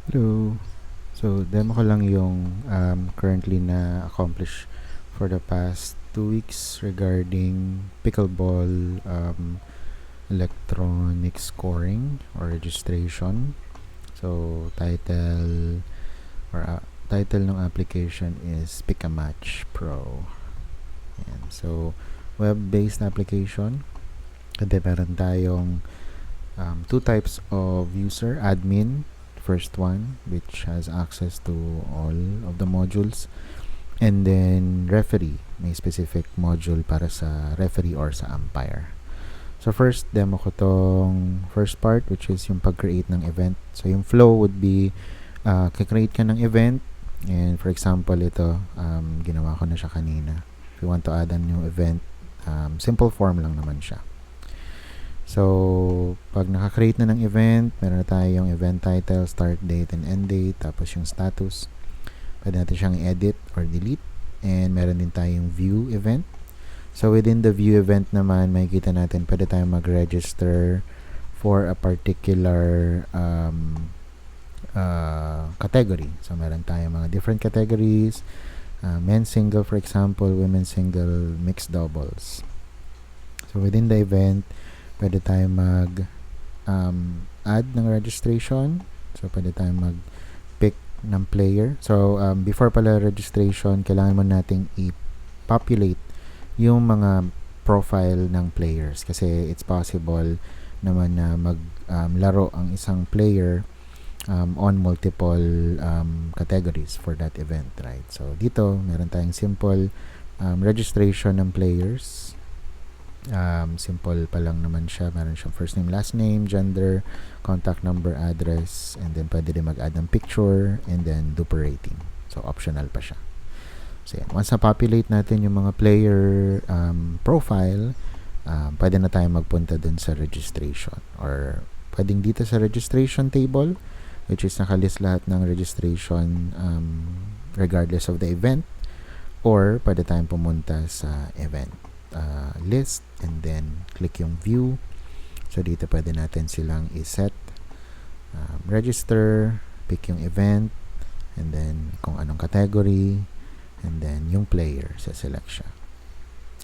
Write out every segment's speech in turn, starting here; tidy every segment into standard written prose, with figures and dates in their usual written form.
Hello. So, demo ko lang yung currently na accomplish for the past 2 weeks regarding pickleball electronic scoring or registration. So, title ng application is Pick a Match Pro. Ayan. So, web-based application. And then meron tayong two types of user: admin, first one, which has access to all of the modules, and then referee, may specific module para sa referee or sa umpire. So first, demo ko tong first part, which is yung pag-create ng event. So yung flow would be, kikreate ka ng event, and for example, ito, ginawa ko na siya kanina. If you want to add a new event, simple form lang naman siya. So, pag naka-create na ng event, meron na tayong event title, start date, and end date, tapos yung status. Pwede natin siyang edit or delete. And meron din tayong view event. So, within the view event naman, makikita natin, pwede tayong mag-register for a particular category. So, meron tayong mga different categories. Men's single, for example, women's single, mixed doubles. So, within the event, pwede tayong add ng registration. So, pwede tayong mag-pick ng player. So, before pala registration, kailangan mo nating i-populate yung mga profile ng players. Kasi it's possible naman na maglaro ang isang player on multiple categories for that event, right? So, dito, meron tayong simple registration ng players. Simple pa lang naman siya. Meron siyang first name, last name, gender, contact number, address, and then pwede din mag-add ng picture, and then duper rating. So, optional pa siya. So, yan. Once na-populate natin yung mga player profile, pwede na tayo magpunta dun sa registration. Or, pwedeng dito sa registration table, which is nakalist lahat ng registration regardless of the event. Or, pwede tayong pumunta sa event list, and then click yung view. So dito pwede natin silang iset, register, pick yung event, and then kung anong category, and then yung player sa select siya.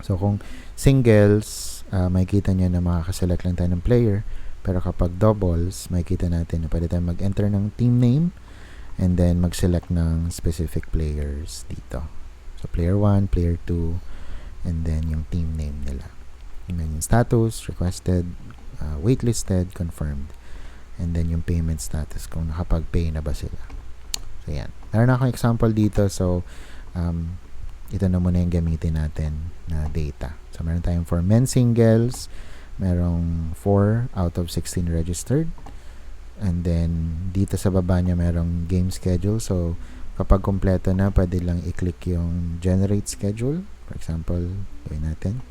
So kung singles, makikita nyo na makakaselect lang tayo ng player, pero kapag doubles, makikita natin na pwede tayong mag-enter ng team name, and then mag-select ng specific players dito. So player 1, player 2, and then yung team name nila. And then yung status, requested, waitlisted, confirmed. And then yung payment status, kung nakapag-pay na ba sila. So, yan. Meron akong example dito. So, ito na muna yung gamitin natin na data. So, meron tayong for men singles, merong 4 out of 16 registered. And then, dito sa baba niya, merong game schedule. So, kapag kompleto na, pwede lang i-click yung generate schedule. For example, gawin natin.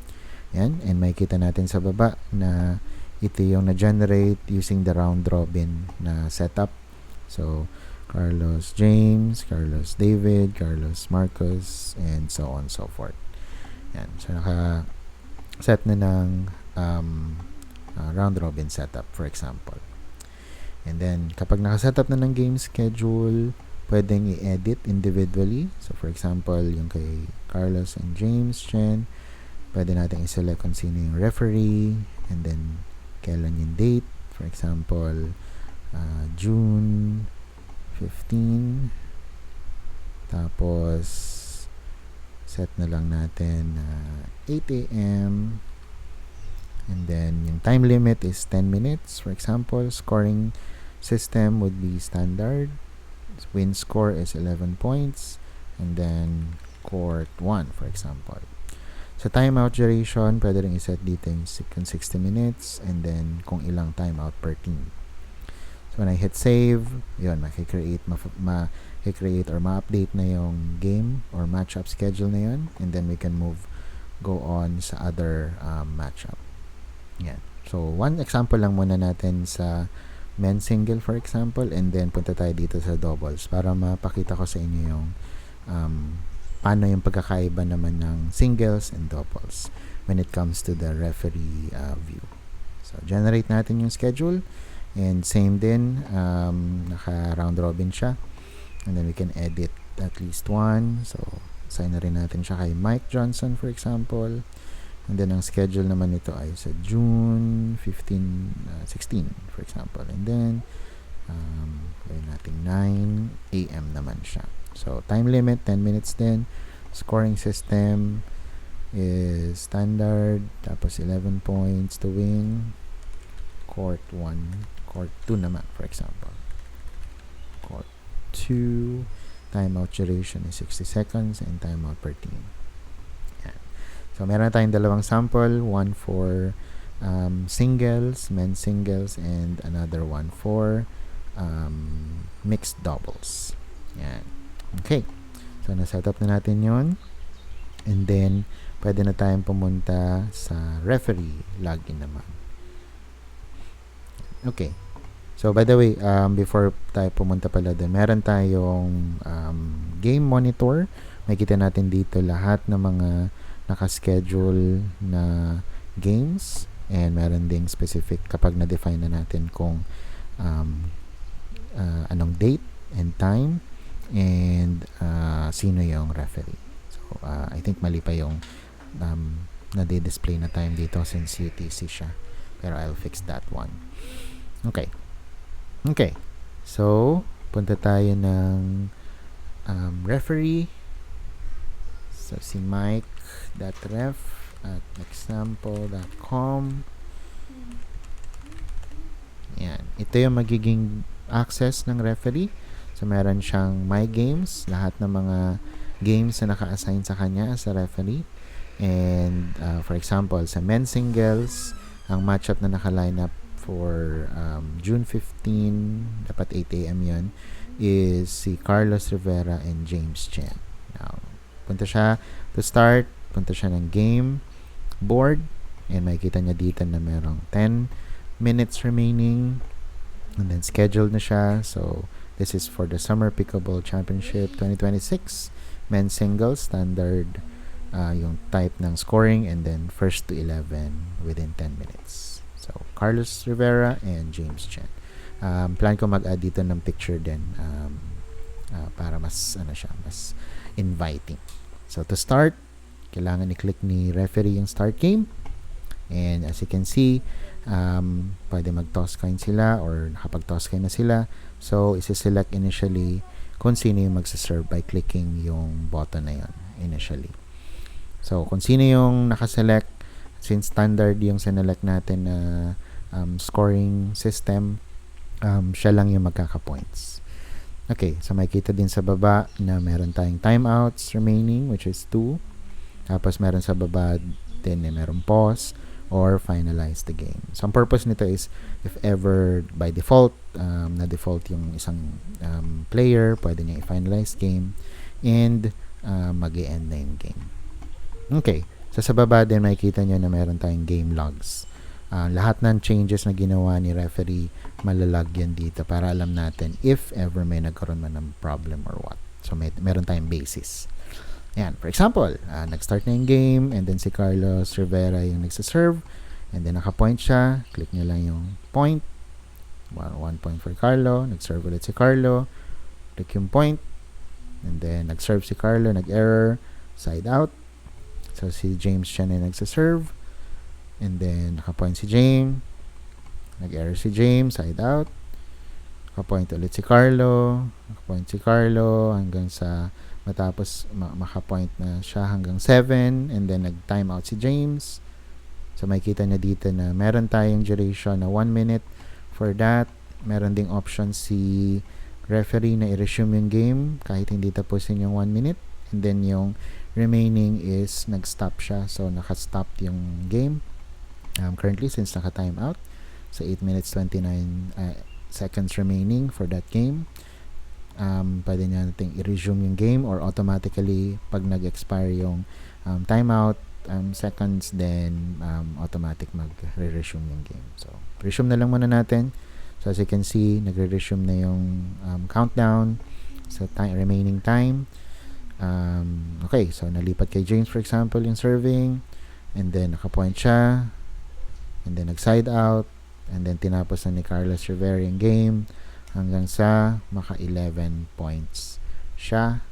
Yan. And makikita natin sa baba na ito yung na-generate using the round robin na setup. So, Carlos James, Carlos David, Carlos Marcos, and so on and so forth. Yan. So, naka-set na ng round robin setup, for example. And then, kapag naka-setup na ng game schedule, pwedeng i-edit individually. So, for example, yung kay Carlos and James Chen, pwede natin i-select kung sino yung referee, and then kailan yung date. For example, June 15. Tapos, set na lang natin 8 a.m. And then, yung time limit is 10 minutes. For example, scoring system would be standard. Win score is 11 points, and then court 1, for example. Sa timeout duration, pwede rin iset dito yung 60 minutes, and then kung ilang timeout per team. So when I hit save, yun, makikreate or ma-update na yung game or matchup schedule na yun, and then we can go on sa other matchup. Yan. So one example lang muna natin sa men's single, for example, and then punta tayo dito sa doubles para mapakita ko sa inyo yung paano yung pagkakaiba naman ng singles and doubles when it comes to the referee view. So, generate natin yung schedule, And same din, naka round robin siya. And then we can edit at least one. So, assign na rin natin siya kay Mike Johnson, for example. And then, ang schedule naman nito ay sa June 16, for example. And then, gawin natin 9 a.m. naman siya. So, time limit, 10 minutes din. Scoring system is standard. Tapos, 11 points to win. Court 1. Court 2 naman, for example. Court 2. Timeout duration is 60 seconds and timeout per team. Yan. So, meron tayong dalawang sample. One for singles, men's singles, and another one for mixed doubles. Yan. Okay. So, na-set up na natin yon. And then, pwede na tayong pumunta sa referee login naman. Okay. So, by the way, before tayo pumunta pala doon, meron tayong game monitor. Makikita natin dito lahat ng mga nakaschedule na games. And meron ding specific kapag na-define na natin kung anong date and time and sino yung referee. So, I think mali pa yung na-display na time dito since UTC siya. Pero I'll fix that one. Okay. Okay. So, punta tayo ng referee. So, si Mike.ref at example.com. Yan. Ito yung magiging access ng referee. So, meron siyang My Games. Lahat ng mga games na naka-assign sa kanya as a referee. And, for example, sa men's singles, ang matchup na naka-line up for June 15, dapat 8 a.m. yun, is si Carlos Rivera and James Chen. Now, punta siya to start, punta siya ng game board, and makikita niya dito na merong 10 minutes remaining, and then scheduled na siya. So, this is for the Summer Pickleball Championship 2026, men's singles, standard yung type ng scoring, and then first to 11 within 10 minutes. So, Carlos Rivera and James Chen. Plan ko mag-add dito ng picture din para mas mas inviting. So, to start, kailangan i-click ni referee yung start game. And as you can see, pwede mag-toss coin sila or nakapag-toss coin na sila. So, isi-select initially kung sino yung magsaserve by clicking yung button na yun initially. So, kung sino yung nakaselect, since standard yung sinelect natin na scoring system, siya lang yung magkaka-points. Okay, so makikita din sa baba na meron tayong timeouts remaining, which is 2. Tapos meron sa baba din meron pause or finalize the game. So, ang purpose nito is if ever by default, na-default yung isang player, pwede niya i-finalize game and mag-i-end na yung game. Okay, so sa baba din makikita nyo na meron tayong game logs. Lahat ng changes na ginawa ni referee, malalag yan dito para alam natin if ever may nagkaroon man ng problem or what. So, meron tayong basis. Yan, for example, nag-start na yung game and then si Carlos Rivera yung nagsaserve and then naka-point siya. Click nyo lang yung point. 1 point for Carlo. Nag-serve ulit si Carlo. Click yung point. And then nag-serve si Carlo. Nag-error. Side out. So, si James Chen ay nagsaserve. And then, naka-point si James. Nag-error si James. Side out. Naka-point ulit si Carlo. Naka-point si Carlo hanggang sa matapos maka-point na siya hanggang 7. And then, nag-time out si James. So, makikita niya dito na meron tayong duration na 1 minute for that. Meron ding option si referee na i-resume yung game kahit hindi tapusin yung 1 minute. And then, yung remaining is nag-stop siya. So, naka-stop yung game. Currently, since naka-time out. So, 8 minutes 29 seconds remaining for that game. Pwede niya natin i-resume yung game or automatically, pag nag-expire yung timeout seconds, then automatic mag-resume yung game. So, resume na lang muna natin. So, as you can see, nagre-resume na yung countdown sa remaining time. Okay, so nalipat kay James, for example, yung serving, and then naka-point siya, and then nag-side out, and then tinapos na ni Carlos Rivera yung game hanggang sa maka 11 points siya.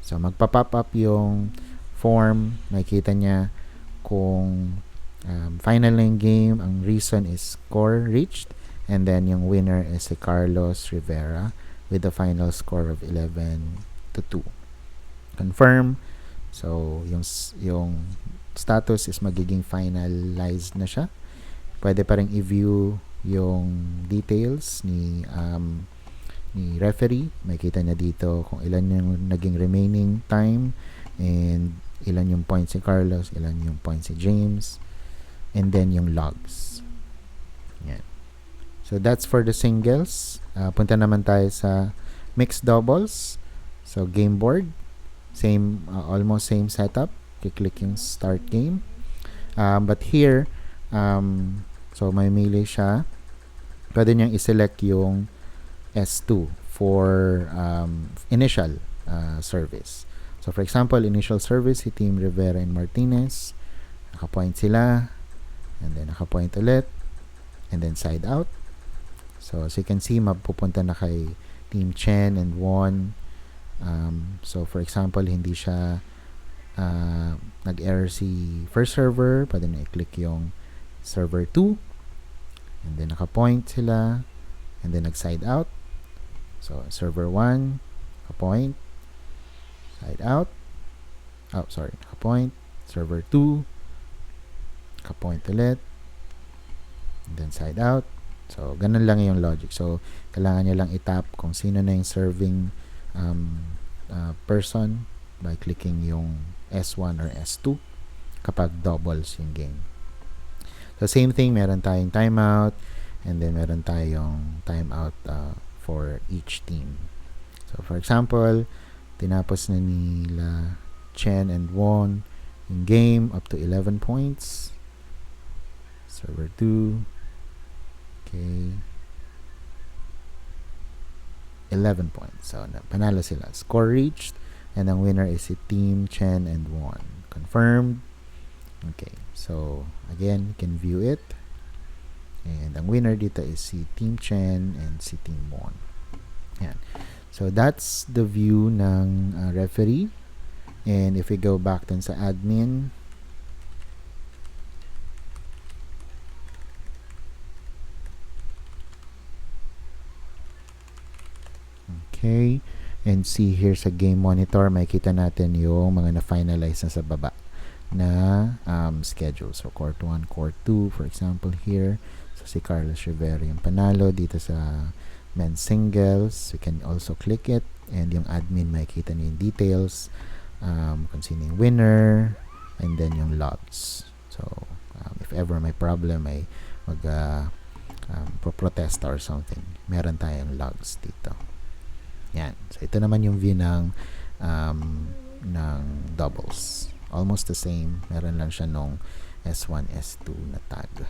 So magpa-pop up yung form, makikita niya kung final na yung game, ang reason is score reached, and then yung winner is si Carlos Rivera with a final score of 11-2. Confirm. So yung status is magiging finalized na siya. Pwede pa rin i-view yung details ni referee. Makikita niya dito kung ilan yung naging remaining time and ilan yung points si Carlos, ilan yung points si James, and then yung logs. Yan. So that's for the singles. Punta naman tayo sa mixed doubles. So game board, same almost same setup. Click yung start game. But here, so may melee siya. Pwede niyang i-select yung S2 for initial service. So for example, initial service si Team Rivera and Martinez. Naka-point sila. And then naka-point ulit. And then side out. So as you can see, mapupunta na kay Team Chen and Won. So for example, hindi siya nag-error si first server, pwede na i-click yung server 2, and then naka-point sila, and then nag-side out. So server 1 naka-point, side out, naka-point, server 2 naka-point ulit, and then side out. So ganun lang yung logic. So kailangan nyo lang i-tap kung sino na yung serving person by clicking yung S1 or S2 kapag doubles yung game. So same thing, meron tayong timeout, and then meron tayong timeout for each team. So for example, tinapos na nila Chen and Won yung game up to 11 points. Server 2. Okay. 11 points. So panalo sila. Score reached. And ang winner is si Team Chen and Won. Confirmed. Okay. So, again, you can view it. And ang winner dito is si Team Chen and si Team Won. Yan. So, that's the view ng referee. And if we go back dun sa admin, okay. And see here sa game monitor, makikita natin yung mga na-finalize na sa baba na schedule. So, court 1, court 2, for example here. So, si Carlos Rivera yung panalo dito sa men's singles. You can also click it. And yung admin, makikita niyo yung details. Kung sino yung winner. And then yung logs. So, if ever may problem, may protest or something, meron tayong logs dito. Yan. So, ito naman yung view ng doubles. Almost the same. Meron lang siya nung S1, S2 na tag.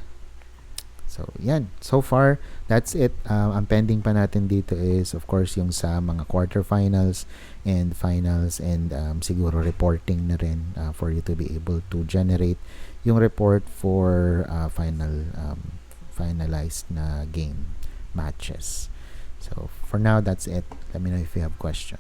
So, yan. So far, that's it. Ang pending pa natin dito is, of course, yung sa mga quarterfinals and finals, and siguro reporting na rin for you to be able to generate yung report for finalized na game matches. So, for now, that's it. Let me know if you have questions.